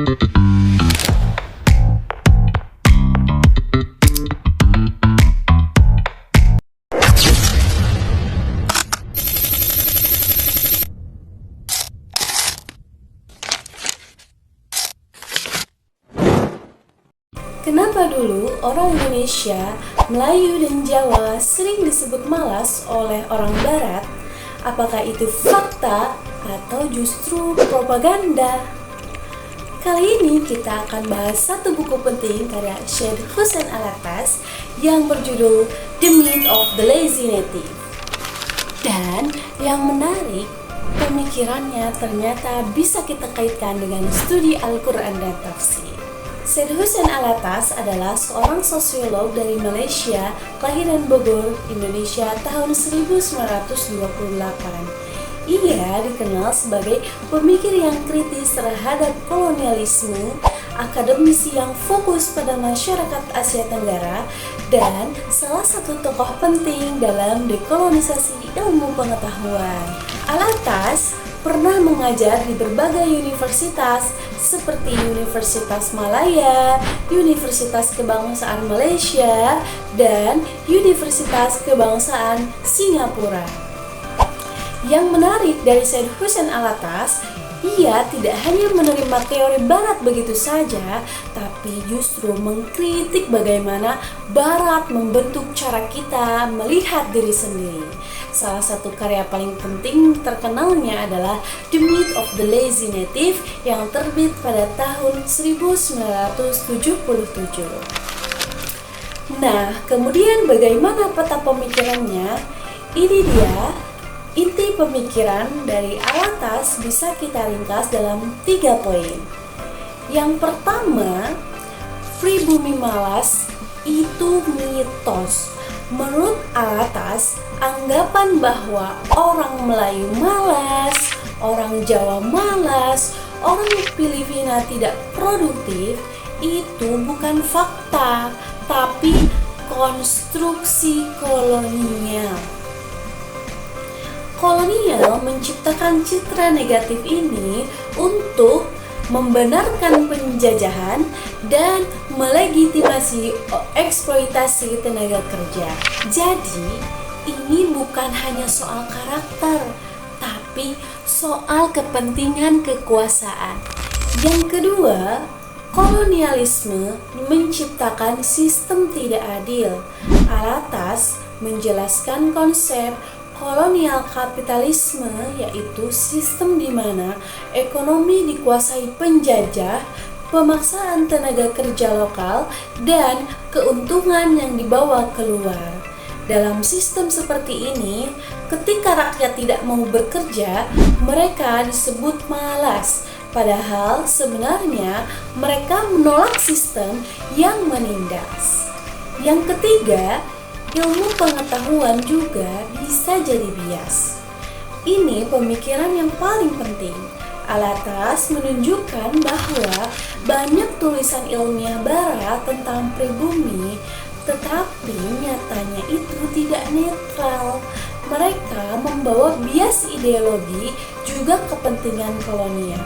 Kenapa dulu orang Indonesia, Melayu dan Jawa sering disebut malas oleh orang Barat? Apakah itu fakta atau justru propaganda? Kali ini kita akan bahas satu buku penting karya Syed Hussein Alatas yang berjudul The Myth of the Lazy Native. Dan yang menarik, pemikirannya ternyata bisa kita kaitkan dengan studi Al-Quran dan tafsir. Syed Hussein Alatas adalah seorang sosiolog dari Malaysia, kelahiran Bogor, Indonesia tahun 1928. Ia dikenal sebagai pemikir yang kritis terhadap kolonialisme, akademisi yang fokus pada masyarakat Asia Tenggara, dan salah satu tokoh penting dalam dekolonisasi ilmu pengetahuan. Alatas pernah mengajar di berbagai universitas seperti Universitas Malaya, Universitas Kebangsaan Malaysia, dan Universitas Kebangsaan Singapura. Yang menarik dari Syed Hussein Alatas, ia tidak hanya menerima teori Barat begitu saja, tapi justru mengkritik bagaimana Barat membentuk cara kita melihat diri sendiri. Salah satu karya paling penting terkenalnya adalah The Myth of the Lazy Native yang terbit pada tahun 1977. Nah, kemudian bagaimana peta pemikirannya? Ini dia. Inti pemikiran dari Alatas bisa kita ringkas dalam 3 poin. Yang pertama, pribumi malas itu mitos. Menurut Alatas, anggapan bahwa orang Melayu malas, orang Jawa malas, orang Filipina tidak produktif itu bukan fakta, tapi konstruksi kolonial. Kolonial menciptakan citra negatif ini untuk membenarkan penjajahan dan melegitimasi eksploitasi tenaga kerja. Jadi, ini bukan hanya soal karakter, tapi soal kepentingan kekuasaan. Yang kedua, kolonialisme menciptakan sistem tidak adil. Alatas menjelaskan konsep kolonial kapitalisme, yaitu sistem di mana ekonomi dikuasai penjajah, pemaksaan tenaga kerja lokal, dan keuntungan yang dibawa keluar. Dalam sistem seperti ini, ketika rakyat tidak mau bekerja, mereka disebut malas. Padahal sebenarnya mereka menolak sistem yang menindas. Yang ketiga, ilmu pengetahuan juga bisa jadi bias. Ini pemikiran yang paling penting. Alatas menunjukkan bahwa banyak tulisan ilmiah Barat tentang pribumi, tetapi nyatanya itu tidak netral. Mereka membawa bias ideologi juga kepentingan kolonial.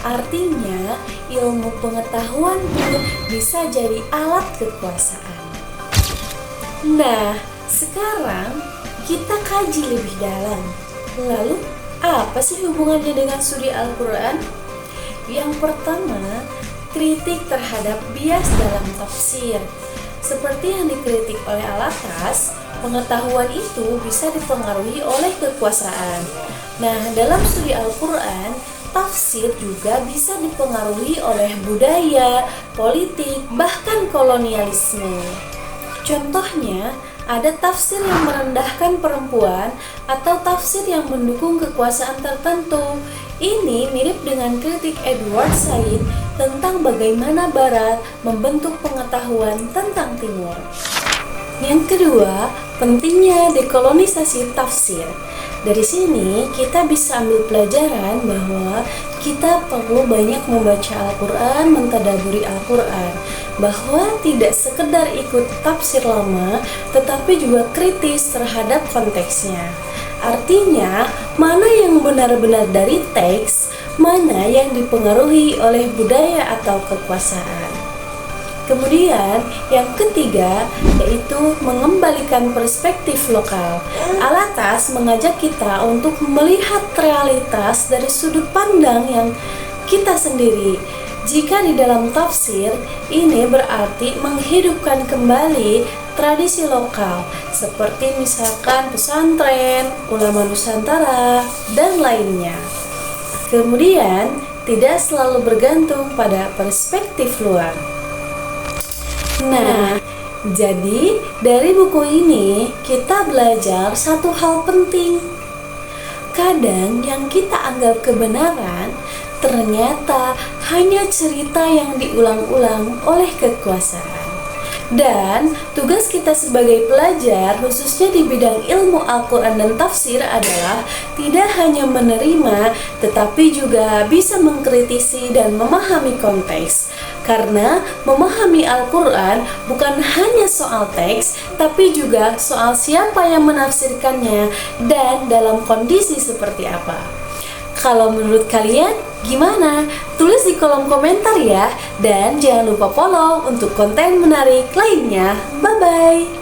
Artinya, ilmu pengetahuan pun bisa jadi alat kekuasaan. Nah, sekarang kita kaji lebih dalam. Lalu, apa sih hubungannya dengan studi Al-Quran? Yang pertama, kritik terhadap bias dalam tafsir. Seperti yang dikritik oleh Alatas, pengetahuan itu bisa dipengaruhi oleh kekuasaan. Nah, dalam studi Al-Quran, tafsir juga bisa dipengaruhi oleh budaya, politik, bahkan kolonialisme. Contohnya, ada tafsir yang merendahkan perempuan atau tafsir yang mendukung kekuasaan tertentu. Ini mirip dengan kritik Edward Said tentang bagaimana Barat membentuk pengetahuan tentang Timur. Yang kedua, pentingnya dekolonisasi tafsir. Dari sini kita bisa ambil pelajaran bahwa kita perlu banyak membaca Al-Quran, mentadaburi Al-Quran, bahwa tidak sekedar ikut tafsir lama, tetapi juga kritis terhadap konteksnya. Artinya, mana yang benar-benar dari teks, mana yang dipengaruhi oleh budaya atau kekuasaan. Kemudian yang ketiga yaitu mengembalikan perspektif lokal. Al-Atas mengajak kita untuk melihat realitas dari sudut pandang yang kita sendiri. Jika di dalam tafsir, ini berarti menghidupkan kembali tradisi lokal seperti misalkan pesantren, ulama Nusantara, dan lainnya. Kemudian, tidak selalu bergantung pada perspektif luar. Nah, jadi dari buku ini kita belajar satu hal penting. Kadang yang kita anggap kebenaran ternyata hanya cerita yang diulang-ulang oleh kekuasaan. Dan tugas kita sebagai pelajar, khususnya di bidang ilmu Al-Quran dan tafsir adalah tidak hanya menerima, tetapi juga bisa mengkritisi dan memahami konteks. Karena memahami Al-Quran bukan hanya soal teks, tapi juga soal siapa yang menafsirkannya dan dalam kondisi seperti apa. Kalau menurut kalian gimana? Tulis di kolom komentar ya. Dan jangan lupa follow untuk konten menarik lainnya. Bye-bye.